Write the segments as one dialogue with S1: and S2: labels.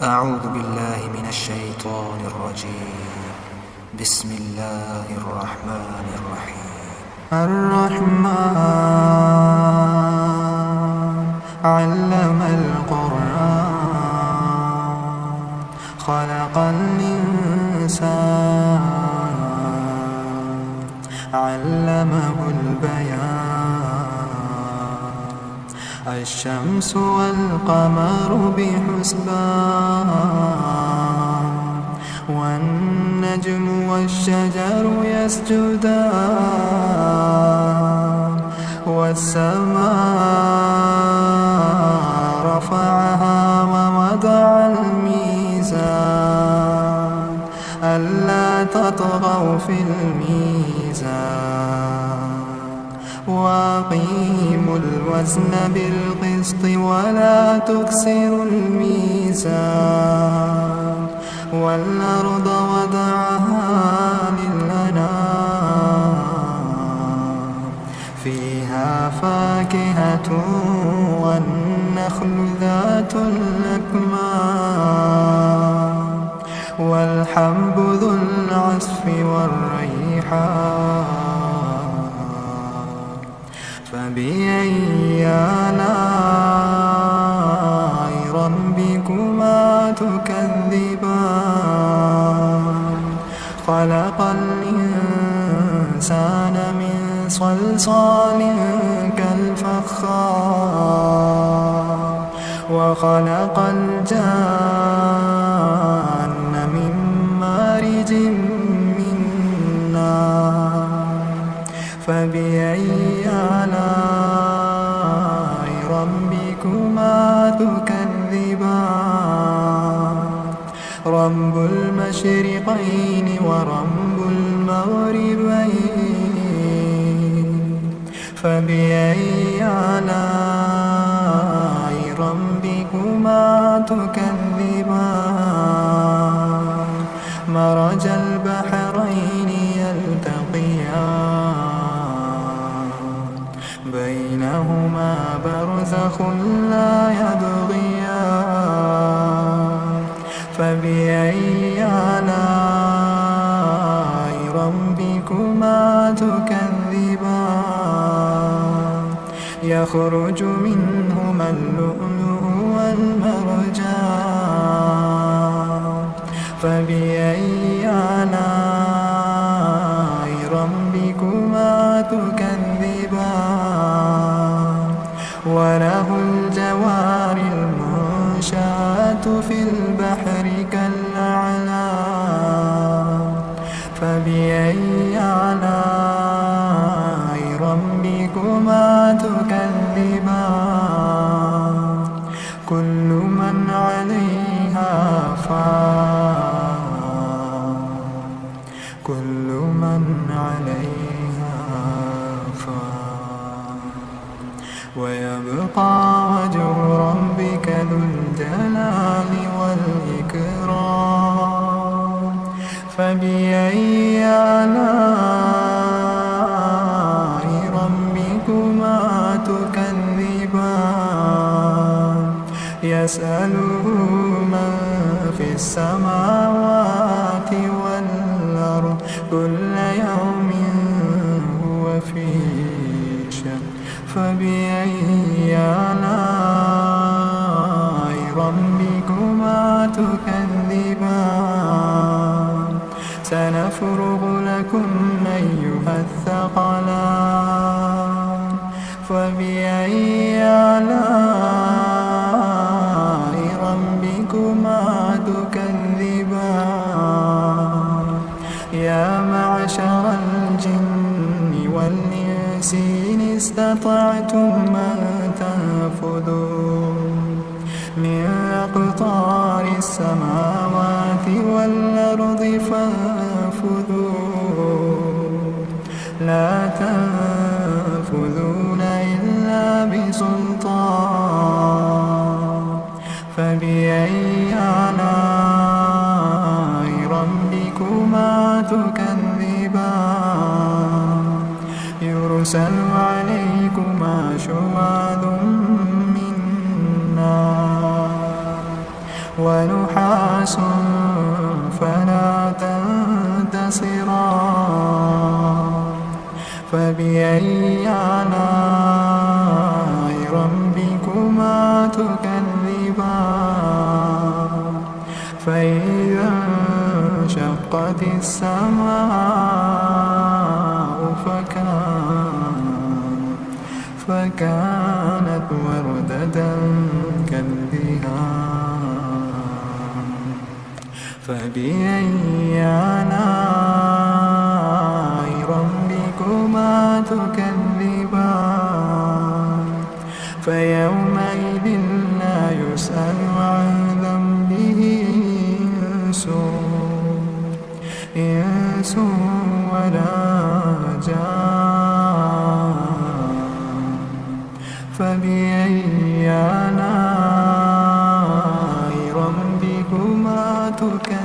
S1: أعوذ بالله من الشيطان الرجيم. بسم الله الرحمن الرحيم. الرحمن علم القرآن خلق الإنسان علمه البيان الشمس والقمر بحسبان والنجم والشجر يسجدان والسماء رفعها ووضع الميزان ألا تطغوا في الميزان وأقيموا الوزن بالقسط ولا تكسروا الميزان والأرض وضعها للأنام فيها فاكهة والنخل ذات الأكمام والحب ذو العصف والريحان فبأي آلاء ربكما تكذبان خلق الإنسان من صلصال كالفخار وخلق الجان من مارج من نار فبأي آلاء ربكما تكذبان رب المشرقين ورب المغربين فبأي آلاء ربكما تكذبان مرج البحرين يلتقيان بينهما برزخ لا يبغيان فبأي آلاء ربكما تكذبان يخرج منهما اللؤلؤ والمرجان فبأي آلاء ربكما تكذبان وله الجوار المنشآت في البحر كالأعلام فبأي آلاء ربكما تكذبان كل من عليها فان كل من عليها فان ويبقى وجه ربك ذو الجلال والإكرام فبأي آلاء ربكما تكذبان يسأله من في السماوات والأرض كل يوم هو في شأن فبأي آلاء ربكما تكذبان سنفرغ لكم أيها الثقلان فبأي آلاء ربكما تكذبان يا معشر الجن والإنس إن استطعتم أن تنفذوا من أقطار السماوات والأرض فانفذوا لا تنفذون إلا بسلطان فبأي آلاء ربكما تكذبان يرسل عليكما شواظ من نار ونحاس فلا تنتصران فبأي آلاء ربكما تكذبان فإذا انشقت السماء فكانت وردة كالدهان فبأي آلاء ربكما تكذبان فيومئذ لا يسأل عن ذنبه إنس ولا جان فبأي آلاء ربكما تكذبان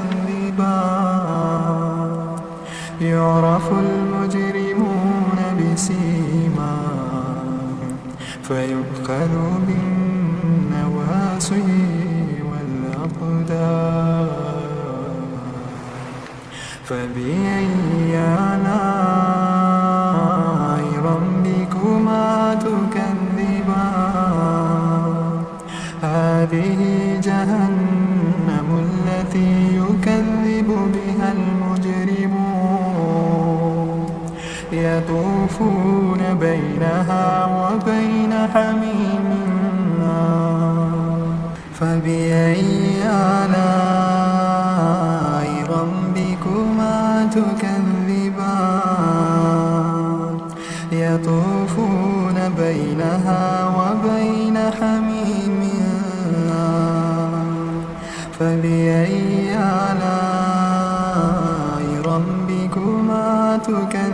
S1: يعرف المجرمون بسيماهم فيؤخذ بالنواصي والأقدام فبأي آلاء ربكما تكذبان هذه جهنم التي يكذب بها المجرمون يطوفون بينها وبين حميم فبأي آلاء ربكما تكذبان يطوفون بينها وبين حميم فبأي آلاء ربكما تكذبان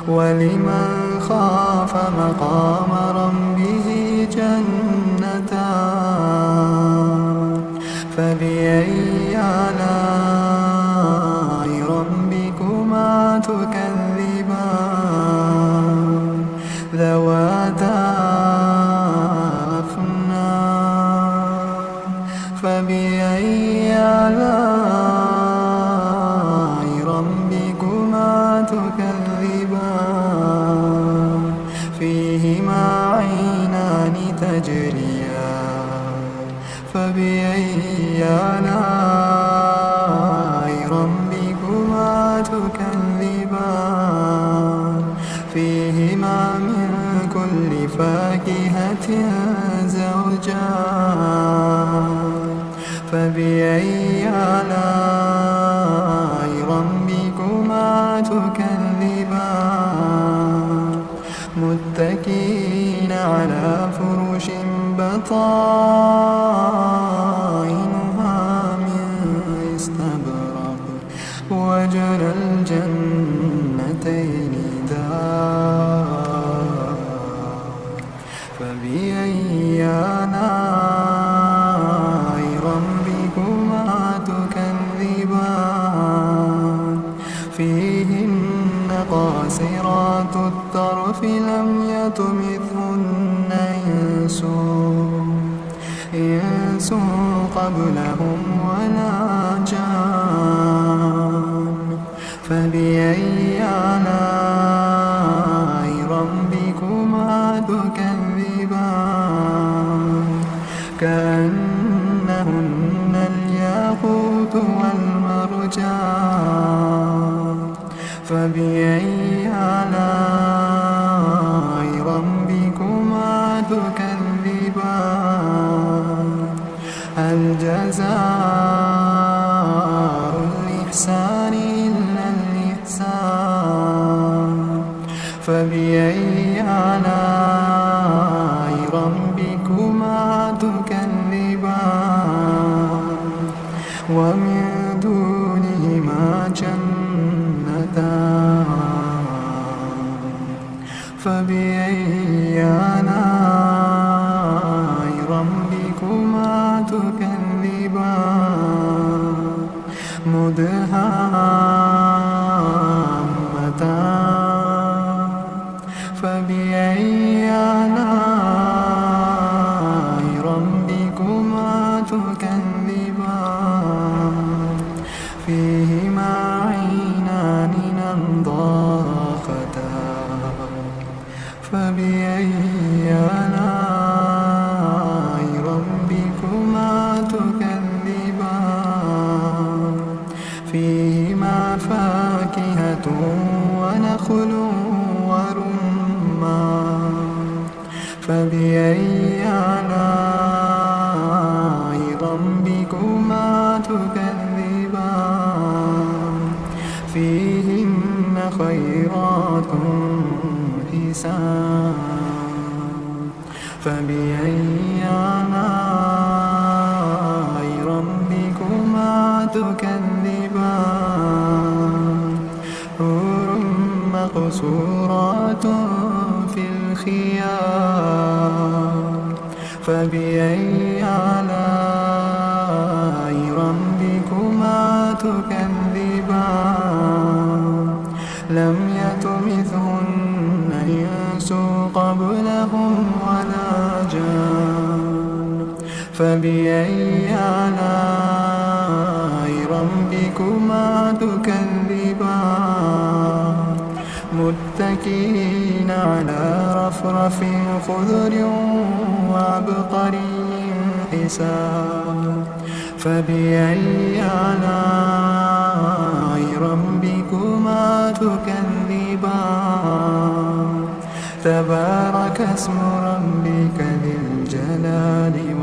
S1: ولمن خاف مقام ربه جنتان فبأي آلاء ربكما تكذبان ذواتا أفنان فبأي آلاء ربكما تكذبان فيهما عينان تجريان فبأي آلاء ربكما تكذبان فيهما من كل فاكهة زوجان فبأي آلاء ربكما تكذبان متكئين على فرش بطائنها من استبرق وجنى الجنتين دان فبأي آلاء ربكما تكذبان فيهن قاصرات الطرف لم يطمثهن إنس قبلهم ولا جان فبأي آلاء ربكما تكذبان كأنهن الياقوت والمرجان فبأي آلاء ربكما تكذبان هل جزاء الإحسان إلا الإحسان فبأي آلاء ربكما تكذبان ومن دونهما جنتان فبأي آلاء ربكما تكذبان مدهامتان فبأي آلاء ربكما تكذبان فيهما عينان نضاختان فبأي آلاء ربكما تكذبان فيهما فاكهة ونخل ورمان فبأي آلاء ربكما تكذبان فيهن خيرات حسان فبأي آلاء ربكما تكذبان حور مقصورات في الخيام فبأي آلاء ربكما تكذبان لم يطمثهن إنس قبلهم ولا جان فبأي آلاء ربكما تكذبان متكئين على رفرف خضر وعبقري حسان فبأي آلاء ربكما تكذبان تبارك اسم ربك ذي الجلال